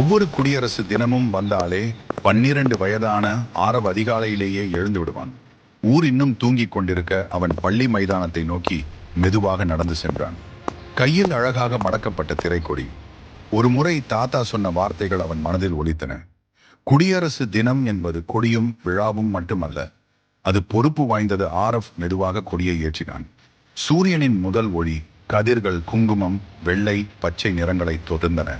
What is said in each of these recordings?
ஒவ்வொரு குடியரசு தினமும் வந்தாலே 12 வயதான ஆரவ் அதிகாலையிலேயே எழுந்து விடுவான். ஊர் இன்னும் தூங்கிக் கொண்டிருக்க அவன் பள்ளி மைதானத்தை நோக்கி மெதுவாக நடந்து சென்றான். கையில் அழகாக மடக்கப்பட்ட திரைக்கொடி. ஒரு முறை தாத்தா சொன்ன வார்த்தைகள் அவன் மனதில் ஒலித்தன. குடியரசு தினம் என்பது கொடியும் விழாவும் மட்டுமல்ல, அது பொறுப்பு வாய்ந்தது. ஆரவ் மெதுவாக கொடியை ஏற்றினான். சூரியனின் முதல் ஒளி கதிர்கள் குங்குமம், வெள்ளை, பச்சை நிறங்களை தொடர்ந்தன.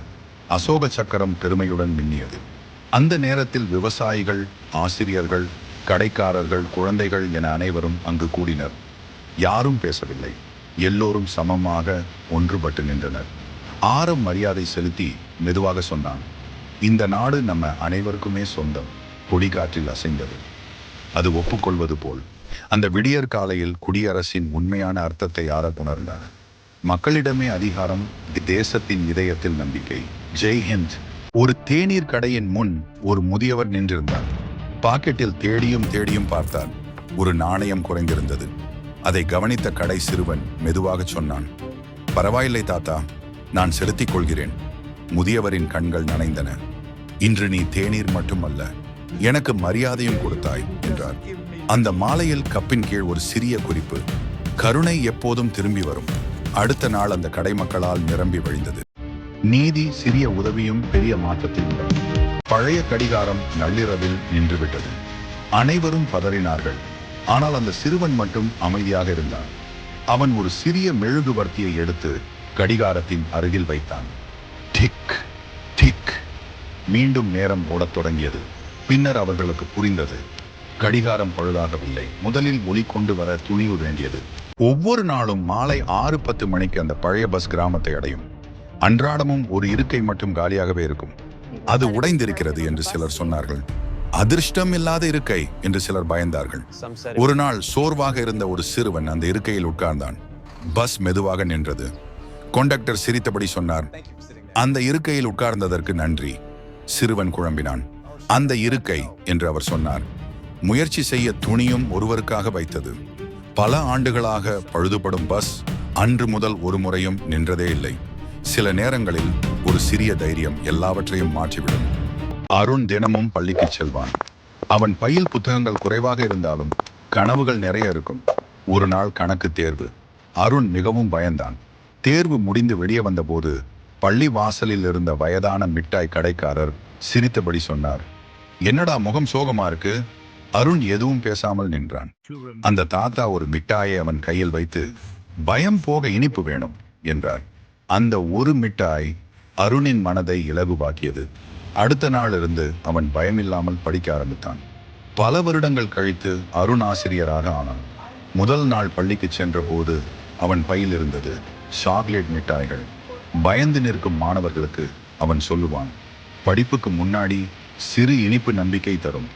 அசோக சக்கரம் பெருமையுடன் மின்னியது. அந்த நேரத்தில் விவசாயிகள், ஆசிரியர்கள், கடைக்காரர்கள், குழந்தைகள் என அனைவரும் அங்கு கூடினர். யாரும் பேசவில்லை. எல்லோரும் சமமாக ஒன்றுபட்டு நின்றனர். ஆரவ் மரியாதை செலுத்தி மெதுவாக சொன்னான், இந்த நாடு நம்ம அனைவருக்குமே சொந்தம். கொடி காற்றில் அசைந்தது. அது ஒப்புக்கொள்வது போல். அந்த விடியற் காலையில் குடியரசின் உண்மையான அர்த்தத்தை ஆரவ் உணர்ந்தார். மக்களிடமே அதிகாரம், தேசத்தின் இதயத்தில் நம்பிக்கை. ஜெய் ஹிந்த். ஒரு தேநீர் கடையின் முன் ஒரு முதியவர் நின்றிருந்தார். பாக்கெட்டில் தேடியும் தேடியும் பார்த்தார். ஒரு நாணயம் குறைந்திருந்தது. அதை கவனித்த கடை சிறுவன் மெதுவாக சொன்னான், பரவாயில்லை தாத்தா, நான் செலுத்திக் கொள்கிறேன். முதியவரின் கண்கள் நனைந்தன. இன்று நீ தேநீர் மட்டுமல்ல, எனக்கு மரியாதையும் கொடுத்தாய் என்றார். அந்த மாலையில் கப்பின் கீழ் ஒரு சிறிய குறிப்பு, கருணை எப்போதும் திரும்பி வரும். அடுத்த நாள் அந்த கடை மக்களால் நிரம்பி வழிந்தது. நீதி சிறிய உதவியும் பெரிய மாற்றத்தில் உள்ளது. பழைய கடிகாரம் நள்ளிரவில் நின்றுவிட்டது. அனைவரும் பதறினார்கள். ஆனால் அந்த சிறுவன் மட்டும் அமைதியாக இருந்தான். அவன் ஒரு சிறிய மெழுகுவர்த்தியை எடுத்து கடிகாரத்தின் அருகில் வைத்தான். Tick tick. மீண்டும் நேரம் ஓடத் தொடங்கியது. பின்னர் அவர்களுக்கு புரிந்தது, கடிகாரம் பழுதாகவில்லை, முதலில் ஒளி கொண்டு வர துணிவு வேண்டியது. ஒவ்வொரு நாளும் மாலை 6:10 மணிக்கு அந்த பழைய பஸ் கிராமத்தை அடையும். அன்றாடமும் ஒரு இருக்கை மட்டும் காலியாகவே இருக்கும். அது உடைந்திருக்கிறது என்று சிலர் சொன்னார்கள். அதிர்ஷ்டம் இல்லாத இருக்கை என்று சிலர் பயந்தார்கள். ஒரு நாள் சோர்வாக இருந்த ஒரு சிறுவன் அந்த இருக்கையில் உட்கார்ந்தான். பஸ் மெதுவாக நின்றது. கண்டக்டர் சிரித்தபடி சொன்னார், அந்த இருக்கையில் உட்கார்ந்ததற்கு நன்றி. சிறுவன் குழம்பினான். அந்த இருக்கை என்று அவர் சொன்னார், முயற்சி செய்ய துணியும் ஒருவருக்காக வைத்தது. பல ஆண்டுகளாக பழுதுபடும் பஸ் அன்று முதல் ஒரு முறையும் நின்றதே இல்லை. சில நேரங்களில் ஒரு சிறிய தைரியம் எல்லாவற்றையும் மாற்றிவிடும். அருண் தினமும் பள்ளிக்கு செல்வான். அவன் பையில் புத்தகங்கள் குறைவாக இருந்தாலும் கனவுகள் நிறைய இருக்கும். ஒரு நாள் கணக்கு தேர்வு. அருண் மிகவும் பயந்தான். தேர்வு முடிந்து வெளியே வந்தபோது பள்ளி வாசலில் இருந்த வயதான மிட்டாய் கடைக்காரர் சிரித்தபடி சொன்னார், என்னடா முகம் சோகமா இருக்கு? அருண் எதுவும் பேசாமல் நின்றான். அந்த தாத்தா ஒரு மிட்டாயை அவன் கையில் வைத்து, பயம் போக இனிப்பு வேணும் என்றார். அந்த ஒரு மிட்டாய் அருணின் மனதை இலகுவாக்கியது. அடுத்த நாள் இருந்து அவன் பயமில்லாமல் படிக்க ஆரம்பித்தான். பல வருடங்கள் கழித்து அருண் ஆசிரியராக ஆனான். முதல் நாள் பள்ளிக்கு சென்ற போது அவன் பையில் இருந்தது சாக்லேட் மிட்டாய்கள். பயந்து நிற்கும் மாணவர்களுக்கு அவன் சொல்லுவான், படிப்புக்கு முன்னாடி சிறு இனிப்பு நம்பிக்கை தரும்.